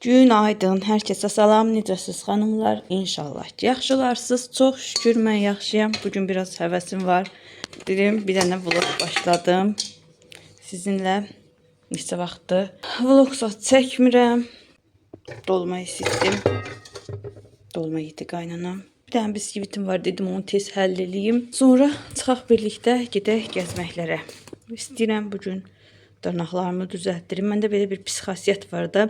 Günaydın, hər kəsə salam, necəsiz xanımlar? İnşallah ki, yaxşılarsınız. Çox şükür mən yaxşıyam. Bugün biraz həvəsim var. Dedim, bir dənə vlog başladım. Sizinlə neçə vaxtdır vlog çəkmirəm. Dolma isitdim. Dolma yedi qaynanam. Bir dənə biskvitim var, dedim onu tez həll eləyim. Sonra çıxaq birlikdə gedək gəzməklərə. İstəyirəm bugün dırnaqlarımı düzəltdirim. Məndə belə bir pis xasiyyət var da.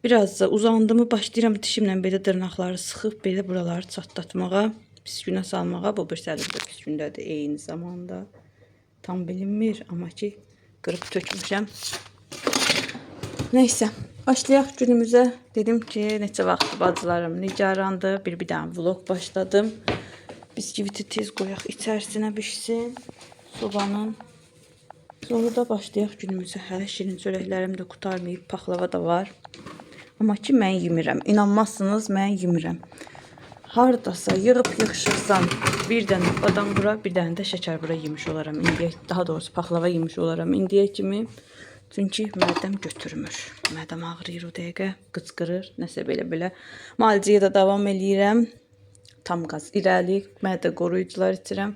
Biraz da uzandımı başlayıram dişimlə belə dırnaqları sıxıb belə buraları çatlatmağa, pis günə salmağa. Bu bir səbəb də pis gündədir eyni zamanda. Tam bilinmir, amma ki qırıb tökmüşəm. Neysə, başlayaq günümüzə. Dedim ki, neçə vaxt bacılarım nigarandı. Bir dənə vlog başladım. Biskviti tez qoyaq içərisinə bişsin sobanın. Sonra da başlayaq günümüzə. Hələ şirin çörəklərim də qutarmayıb, paxlava da var. Amma ki, mən yemirəm. İnanmazsınız, mən yemirəm. Haradasa yığıb yığışırsam, bir dənə badam bura, bir dənə də şəkər bura yemiş olaram. İndiyə, daha doğrusu paxlava yemiş olaram indiyə kimi. Çünki mədəm götürmür. Mədəm ağrıyır o dəqiqə, qıcqırır, nəsə belə. Müalicəyə də davam eləyirəm. Tam qaz irəli, mədə qoruyucular içirəm.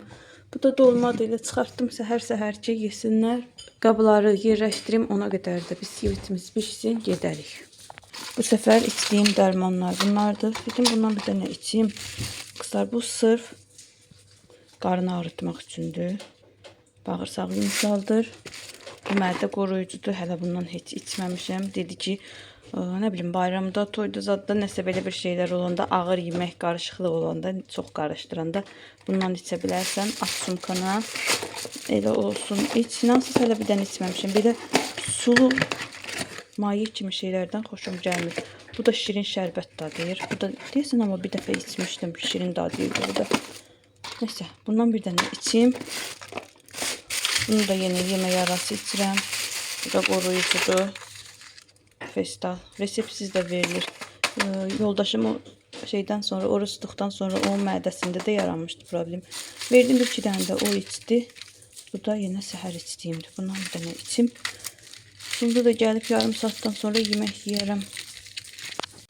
Bu da dolmadı ilə çıxartdım səhər ki, yesinlər. Qabları yerləşdirim, ona qədər də biskvitimiz pişsin, gedərik. Bu səfər içdiyim dərmanlar bunlardır. Dedim, bundan bir dənə içeyim. Qızlar, bu sırf qarını ağrıtmaq üçündür. Bağırsaq yumşaldır. Bu mədə qoruyucudur. Hələ bundan heç içməmişəm. Dedi ki, nə bilim, bayramda, toyda, zadda nəsə belə bir şeylər olanda, ağır yemək qarışıqlıq olanda, çox qarışdıranda bundan içə bilərsən. At sumkana, elə olsun. İç, nasıl hələ bir dənə içməmişəm. Belə sulu maye kimi şeylərdən xoşum gəlmir. Bu da şirin şərbət dadır. Bu da deyəsən, amma bir dəfə içmişdim. Şirin dadıydı bu da. Neysə, bundan bir dənə içeyim. Bunu da yeni yemək arası içirəm. Bu da qoruyucudur. Festal. Resepsiz də verilir. Yoldaşım o şeydən sonra, oruç tutduqdan sonra onun mədəsində də yaranmışdı problem. Verdim, bir iki dənə də o içdi. Bu da yenə səhər içdiyimdir. Bundan bir dənə içim. Şimdi de gəlib yarım saatdan sonra yemək yeyərəm.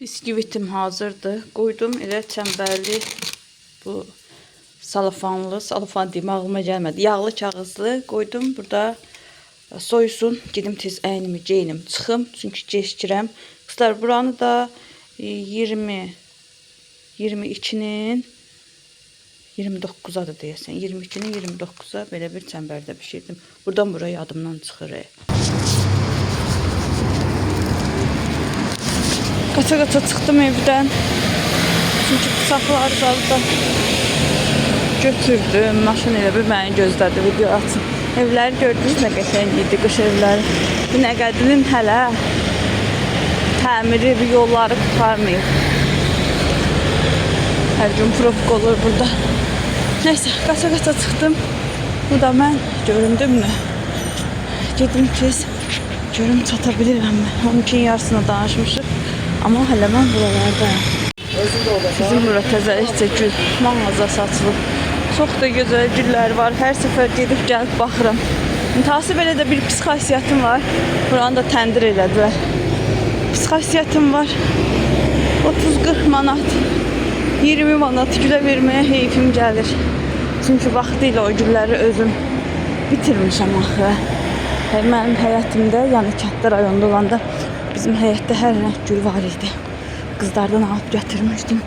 Biskvitim hazırdır. Qoydum elə çəmbərli bu salafanlı, salafan deyim ağlıma gəlmədi. Yağlı kağızlı qoydum. Burada soyusun. Gedim tez əynimi geyinim, çıxım. Çünki gecikirəm. Qızlar, buranı da 22-nin 29'a da deyəsən. 22'nin 29'a belə bir çəmbərdə pişirdim. Buradan buraya yadımdan çıxır. Qaça çıxdım evdən. Çünki bıçaqları da götürdüm. Maşın elə bir məni gözlədi, video açın. Evləri gördünüz, nə qəşəng idi, qış evləri. Bu nə qədinin hələ təmiri, bir yolları qurtarmayıb. Hər gün profik olur burada. Neysə, qaça çıxdım. Bu da mən göründümmü? Gedim tez, görüm çata bilirəm mən. 12'nin yarısına danışmışıq. Amma hələ mən buralardayım. Bizim bura təzəlikcə gül mağazası açılıb. Çox da gözəl güllər var. Hər səfər gedib gəlib baxıram. İntihası belə də bir pis xasiyyətim var. Buranı da təndir elədilər. Pis xasiyyətim var. 30-40 manat, 20 manat gülə verməyə heyfim gəlir. Çünki vaxtı ilə o gülləri özüm bitirmişəm axı. Mənim həyətimdə, yəni kənddə rayonda olanda bizim həyətdə hər rəng gül var idi. Qızlardan alıb gətirmişdim.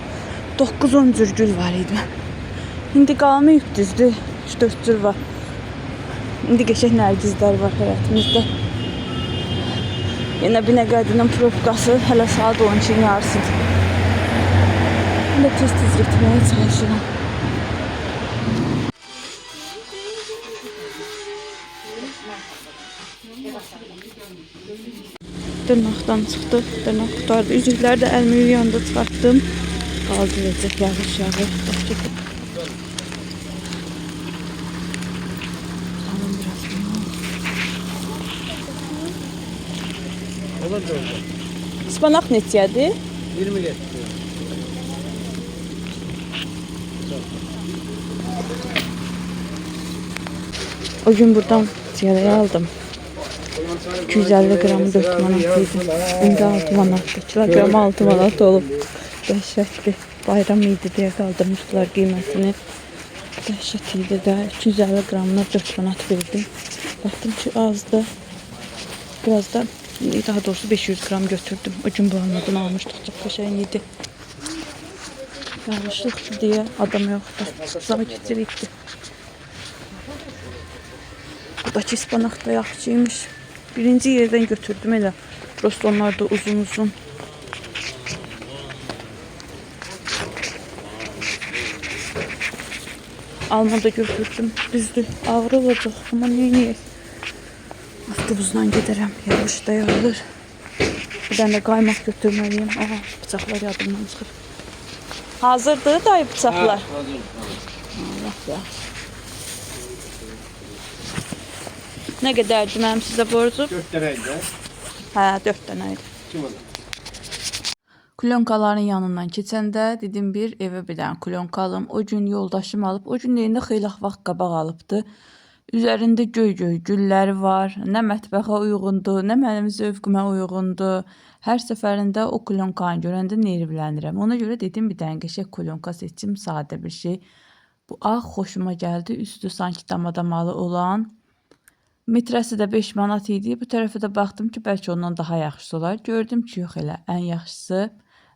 9-10 cür gül var idi. İndi qalmayıb düzdür. 3-4 cür var. İndi qəşəng nərgizlər var həyətimizdə. Yenə Binə Qədinin profkası hələ saat 12'nin yarısıdır. Hələ tez getməyə çalışıram. Dırnaqdan çıxdı, dırnaq qutardı. Üzükləri də əlimi yuyanda çıxartdım. Qaldı necə yağış yağır. Alın biraz bunu. Ispanak neçədir? 20 getdi. O gün buradan sigarayı aldım. 250 qramı 4 manat idi. İndi 6 manatdır. Kilogram 6 manat olub. Dəhşətli. Bayram idi deyə qaldırmışdılar qiymətini. Dəhşət idi də. 250 qramına 4 manat verdim. Baxdım ki azdır. Biraz da daha doğrusu 500 qram götürdüm. O gün bu anladan almışdıq. Çox qəşəng idi. Yanlışlıqdır deyə adam yoxdur. Sakitçilik idi. Buradakı ispanaq da yaxşıymış. Birinci yerdən götürdüm elə. Prosto onlar da uzun uzun. Alma da götürdüm. Düzdür. Ağır olacaq. Ama neyini? Avtobusla gedərəm. Yağış da yağılır. Bir dənə də qaymaq götürməliyim. Aha, bıçaqlar yadımdan çıxır. Hazırdır dayı bıçaqlar. Hazır. Allah ya. Nə qədərdir mənim sizə borcum? 4 dənəydi. Hə, 4 dənə idi. Kim olur? Kulyonkaların yanından keçəndə dedim bir evə bir dənə kulyonka alım. O gün yoldaşım alıb. O gün deyəndə xeyli vaxt qabaq alıbdı. Üzərində göy-göy gülləri var. Nə mətbəxə uyğundur, nə mənim zövqümə uyğundur. Hər səfərində o kulyonkanı görəndə nervlənirəm. Ona görə dedim bir dənə qəşəng kulyonka seçim, sadə bir şey. Bu ağ xoşuma gəldi. Üstü sanki damadamalı olan. Metrəsi də 5 manat idi. Bu tərəfə də baxdım ki, bəlkə ondan daha yaxşısı olar. Gördüm ki, yox elə. Ən yaxşısı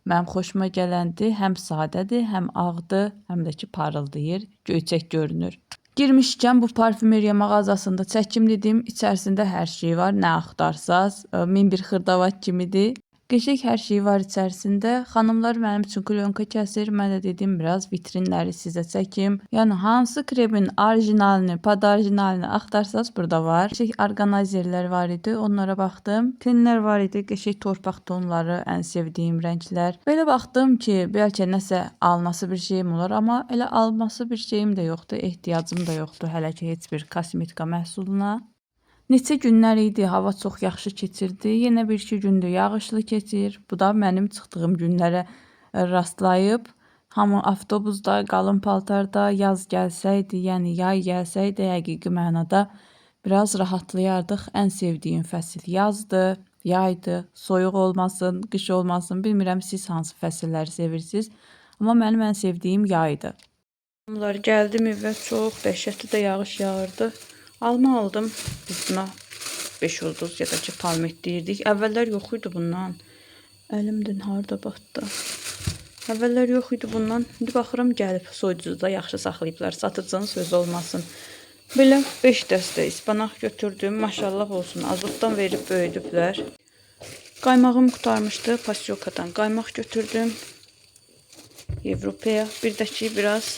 mənim xoşuma gələndir. Həm sadədir, həm ağdır, həm də ki, parıldayır, göyçək görünür. Girmişkən bu parfümeriya mağazasında çəkim dedim. İçərisində hər şey var. Nə axtarsaz, min bir xırdavat kimidir. Qəşəng hər şey var içərisində. Xanımlar mənim üçün kulyonka kəsir. Mən də dedim biraz vitrinləri sizə çəkim. Yəni hansı kremin orijinalini, podorijinalini axtarsaz burada var. Qəşəng orqanayzerlər var idi. Onlara baxdım. Tenlər var idi. Qəşəng torpaq tonları, ən sevdiyim rənglər. Belə baxdım ki, bəlkə nəsə alması bir şeyim olar, amma elə alması bir şeyim də yoxdur, ehtiyacım da yoxdur hələ ki heç bir kosmetika məhsuluna. Neçə günlər idi, hava çox yaxşı keçirdi. Yenə bir-iki gündür yağışlı keçir. Bu da mənim çıxdığım günlərə rastlayıb. Hamı avtobusda, qalın paltarda, yaz gəlsəydi, yəni yay gəlsəydi, həqiqi mənada biraz rahatlayardıq. Ən sevdiyim fəsil yazdır, yaydır, soyuq olmasın, qış olmasın. Bilmirəm siz hansı fəsilləri sevirsiniz, amma mənim ən sevdiyim yaydır. Bunlar gəldim evə, çox dəhşətli də yağış yağırdı. Alma aldım. Biz buna 5 ulduz ya da ki palmet deyirdik. Əvvəllər yox idi bundan. Əlimdən harda batdı. Əvvəllər yox idi bundan. İndi baxıram gəlib soyucuda yaxşı saxlayıblar. Satıcının sözü olmasın. Belə 5 dəstə ispanaq götürdüm. Maşallah olsun. Azotdan verib böyüdüblər. Qaymağım qurtarmışdı. Pasyolkadan qaymaq götürdüm. Avropaya. Bir də ki biraz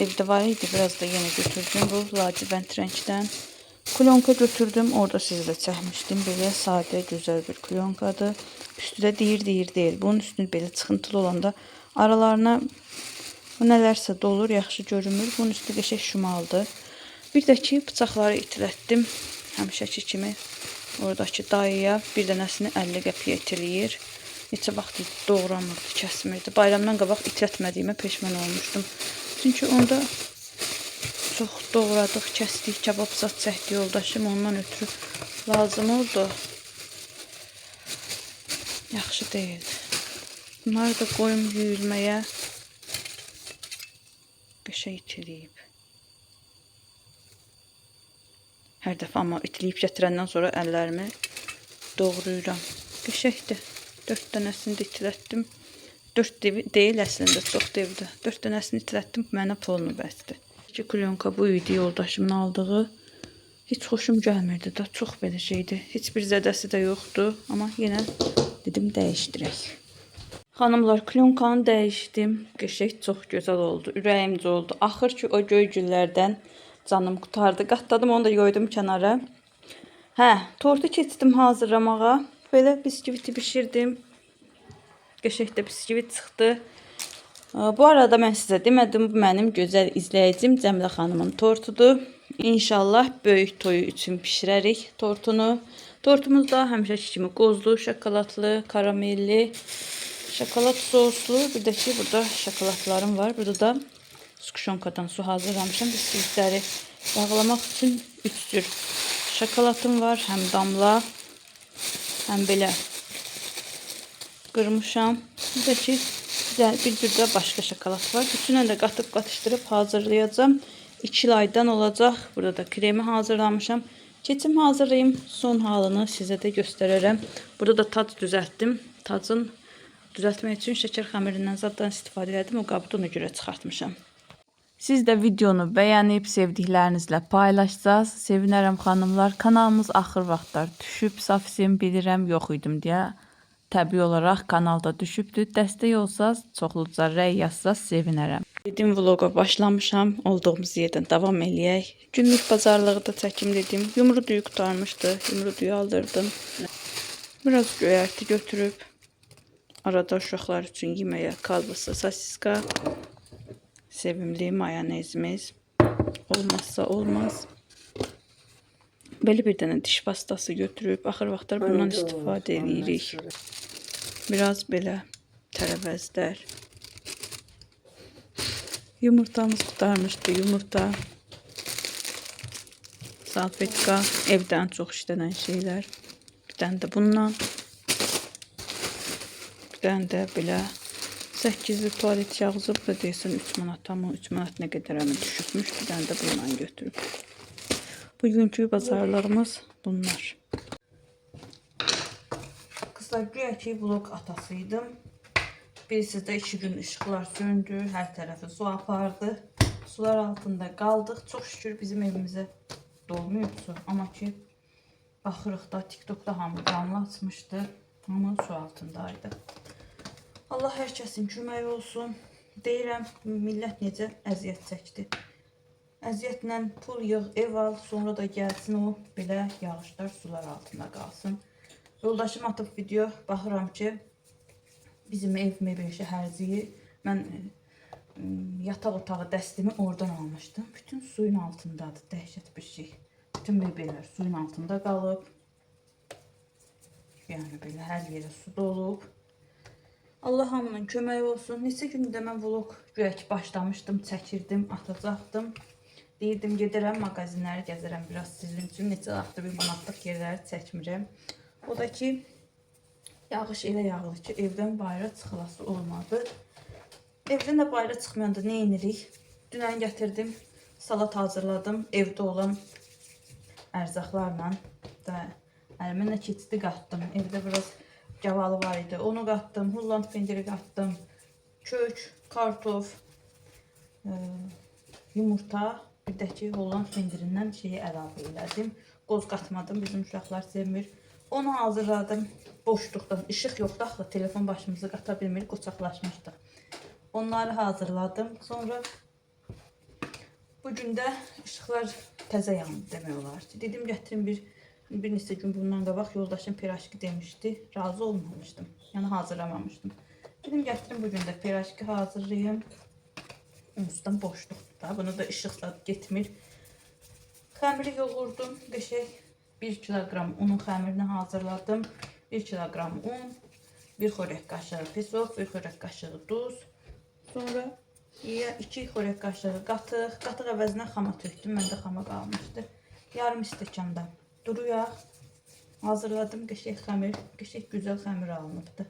evdə var idi. Biraz da yenə götürdüm. Bu lacivənd rəngdən. Kulyonka götürdüm. Orada sizlə çəkmişdim. Belə sadə, gözəl bir kulyonkadır. Üstü də deyir deyil. Bunun üstünü belə çıxıntılı olanda aralarına nələrsə dolur, yaxşı görünmür. Bunun üstü qəşəng şumaldır. Bir də ki, bıçaqları itilətdim. Həmişəki kimi oradakı dayıya bir dənəsini 50 qəpiyə itiləyir. Neçə vaxt doğramırdı, kəsmirdi. Bayramdan qabaq itilətmədiyimə peşman olmuşdum. Çünki onda çox doğradıq, kəsdik, kebab zat çəkdi yoldaşım. Ondan ötürü lazım oldu. Yaxşı deyildi. Bunları da qoyum yuyulmaya. Qəşəng itiliyib. Hər dəfə amma itiliyib gətirəndən sonra əllərimi doğrayıram. Qəşəngdir. 4 dənəsini də itilətdim. 4 deyil əslində, çox devdir. 4 dənəsini itilətdim, mənə polunu bəsdir. İki kulyonka bu idi yoldaşımın aldığı. Heç xoşum gəlmirdi da, çox belə şeydi. Heç bir zədəsi də yoxdur, amma yenə dedim dəyişdirək. Xanımlar, kulyonkanı dəyişdim. Qəşəng çox gözəl oldu, ürəyimcə oldu. Axır ki, o göy güllərdən canım qutardı. Qatladım, onu da qoydum kənara. Hə, tortu keçdim hazırlamağa. Belə biskviti bişirdim. Qəşəng də biskvit çıxdı. Bu arada mən sizə demədim, bu mənim gözəl izləyicim Cəmilə xanımın tortudur. İnşallah böyük toyu üçün bişirərik tortunu. Tortumuz da həmişəki kimi qozlu, şokoladlı, karamelli, şokolad soslu. Bir də ki, burada şokoladlarım var. Burada da skuşonkadan su hazırlamışam. Biskvitləri yağlamaq üçün 3 cür şokolatım var, həm damla, həm belə qırmışam. Bir də ki, bir cürdə başqa şokolad var. Bütünlə də qatıb qatışdırıb hazırlayacağım. 2 aydan olacaq. Burada da kremi hazırlamışam. Keçim hazırlayayım. Son halını sizə də göstərərəm. Burada da tac düzəltdim. Tacın düzəltmək üçün şəkər xəmirindən zaddan istifadə etdim. O qabı da ona görə çıxartmışam. Siz də videonu bəyənib sevdiklərinizlə paylaşsaz sevinərəm xanımlar. Kanalımız axır vaxtlar düşüb, safisiyim bilirəm, yox idim deyə. Təbii olaraq kanalda düşübdür. Dəstək olsaz, çoxluca rəy yazsaz sevinərəm. Dedim vloga başlamışam. Olduğumuz yerdən davam eləyək. Günlük bazarlığı da çəkim dedim. Yumru düyü qutarmışdı. Yumru düyü aldırdım. Biraz göyərti götürüb. Arada uşaqlar üçün yeməyə kalbasa, sasiska. Sevimli mayonezimiz. Olmazsa olmaz. Belə bir dənə diş pastası götürüb. Axır vaxtlar bundan istifadə edirik. Biraz belə tərəvəzlər. Yumurtamız qutarmışdı. Yumurta. Salfetka. Evdən çox işlənən şeylər. Bir dənə də bundan. Bir dənə də belə 8'li tualet kağızı. Bu da deyəsən 3 manat. Amma 3 manat nə qədər əmin düşübmüş. Bir dənə də bundan götürüb. Bugünkü bazarlarımız bunlar. Kızlar, güya ki vlog atasıydım. Birisi de 2 gün ışıklar söndü. Her tarafı su apardı. Sular altında qaldıq. Çox şükür bizim evimizə dolmuyub su. Amma ki baxırıq da TikTokda hamı canlı açmışdı. Amma su altındaydı. Allah hər kəsin köməyi olsun. Deyirəm, millət necə əziyyət çəkdi. Əziyyətlə pul yığ, ev al, sonra da gəlsin o belə yağışlar sular altında qalsın. Yoldaşım atıb video, baxıram ki, bizim ev mebel hərciyi, mən yataq otağı dəstimi oradan almışdım. Bütün suyun altındadır, dəhşət bir şey. Bütün mebellər suyun altında qalıb. Yəni belə hər yerə su dolub. Allah hamının köməyi olsun. Neçə gündə mən vlog güya ki başlamışdım, çəkirdim, atacaqdım. Deyirdim, gedirəm, magazinləri gəzərəm biraz sizin üçün. Neçə vaxtdır bir manatlıq yerləri çəkmirəm. O da ki, yağış elə yağılır ki, evdən bayıra çıxılası olmadı. Evdən də bayıra çıxmayanda nə edirik? Dünən gətirdim, salat hazırladım. Evdə olan ərzaqlarla da əlimə nə keçdi qatdım. Evdə biraz gavalı var idi. Onu qatdım, hulland pendiri qatdım. Kök, kartof, yumurta. Bir də ki, Holland pendirindən şeyi əlavə elədim. Qoz qatmadım, bizim uşaqlar sevmir. Onu hazırladım boşluqdan. İşıq yoxdur, axı telefon başımızı qata bilmir, qoçaqlaşmışdıq. Onları hazırladım. Sonra bugün də işıqlar təzə yandı demək olar ki. Dedim, gətirin bir neçə gün bundan qabaq yoldaşım pirajki demişdi. Razı olmamışdım, yəni hazırlamamışdım. Dedim, gətirin bugün də pirajki hazırlayayım. Onsuzdan boşluqdur da. Bunu da işıq zad getmir. Xəmiri yoğurdum. Qəşəng 1 kilogram unun xəmirini hazırladım. 1 kilogram un, 1 xörək qaşığı pesok, 1 xörək qaşığı duz. Sonra 2 xörək qaşığı qatıq. Qatıq əvəzinə xama tökdüm. Məndə xama qalmışdı. Yarım stəkanda duru yağ hazırladım. Qəşəng xəmir, qəşəng gözəl xəmir alınıbdı.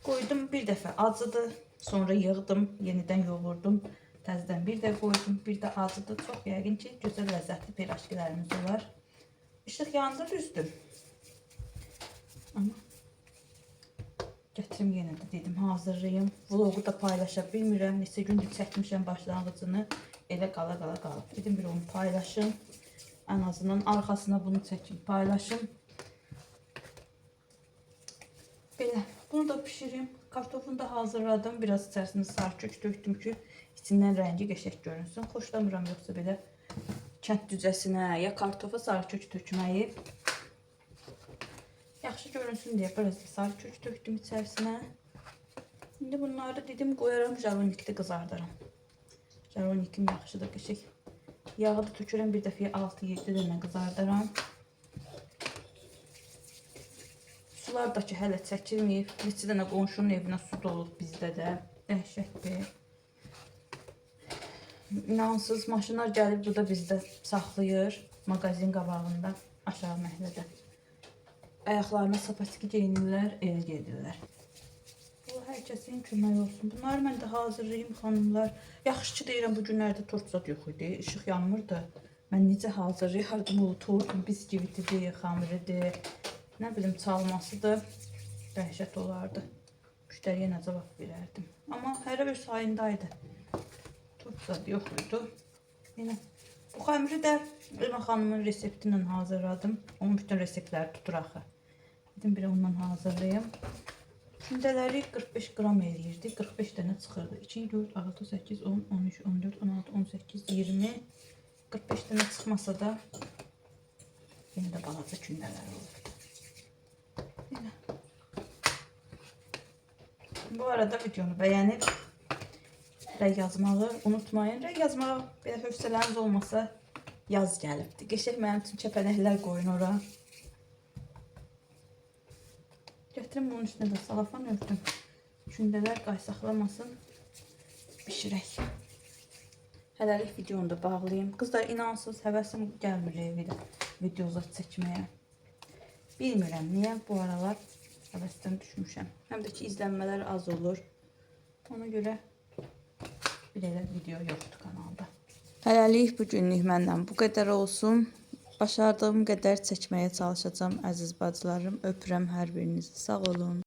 Qoydum, bir dəfə acıdı. Sonra yığdım, yenidən yoğurdum. Təzədən bir də qoydum, bir də acıdı. Çox yəqin ki, gözəl ləzzətli pirajkilərimiz olar. İşıq yandı, düzdür. Amma gətirim yenə də dedim, hazırlayayım. Vlogu da paylaşa bilmirəm. Neçə gündür çəkmişəm başlanğıcını. Elə qala qalıb. Dedim, bir onu paylaşım. Ən azından arxasına bunu çəkim, paylaşım. Belə, bunu da pişirim. Kartofunu da hazırladım. Biraz içərisində sarı kök döktüm ki, içindən rəngi qəşəng görünsün. Xoşlamıram yoxsa belə kənd düzəsinə ya kartofa sarı kök tökməyi. Yaxşı görünsün deyə biraz da sarı kök döktüm içərisinə. İndi bunları dedim qoyaram, jalonikdə qızardaram. Jalonikim yaxşıdır, qəşəng. Yağı da tökürəm, bir dəfəyə 6-7 dənə qızardaram. Sular da ki hələ çəkilməyib. Neçə dənə qonşunun evinə su dolub bizdə də. Dəhşətdir. İnansız maşınlar gəlib burada bizdə saxlayır. mağazin qabağında, aşağı məhəllədə. Ayaqlarına sapatiki geyinirlər, elə gedirlər. Bu hər kəsin kömək olsun. Bunları mən də hazırlayayım xanımlar. Yaxşı ki deyirəm, bu günlərdə tort zad yox idi, işıq yanmırdı. Mən necə hazırlayardım o tort, biskvitidir, xamiridir, nə bilim çalmasıdır. Dəhşət olardı. Müştəriyə nə cavab verərdim. Amma hərə öz sayındaydı. Tort zad yox idi. Yine bu xəmiri də Elma xanımın resepti ilə hazırladım. Onun bütün reseptləri tutur axı. Dedim bir ondan hazırlayayım. Kündələri 45 qram eləyirdi. 45 dənə çıxırdı. 2, 4, 6, 8, 10, 13, 14, 16, 18, 20. 45 dənə çıxmasa da yenə də balaca kündələr olurdu. Yenə. Bu arada videonu bəyənib rəy yazmağı unutmayın. Rəy yazmağı belə hövsələniz olmasa yaz gəlibdi. Qəşəng mənim üçün kəpənəklər qoyun ora. Gətirim bunun üstünə də salafan örtüm. Kündələr qaysaqlamasın. Bişirək. Hələlik videonu da bağlayayım. Qızlar inansız həvəsim gəlmir evdə video zat çəkməyə. Bilmirəm niyə bu aralar həvəsdən düşmüşəm. Həm də ki izlənmələr az olur. Ona görə bir elə video yoxdur kanalda. Hələlik bu günlük məndən bu qədər olsun. Başardığım qədər çəkməyə çalışacağım əziz bacılarım. Öpürəm hər birinizi. Sağ olun.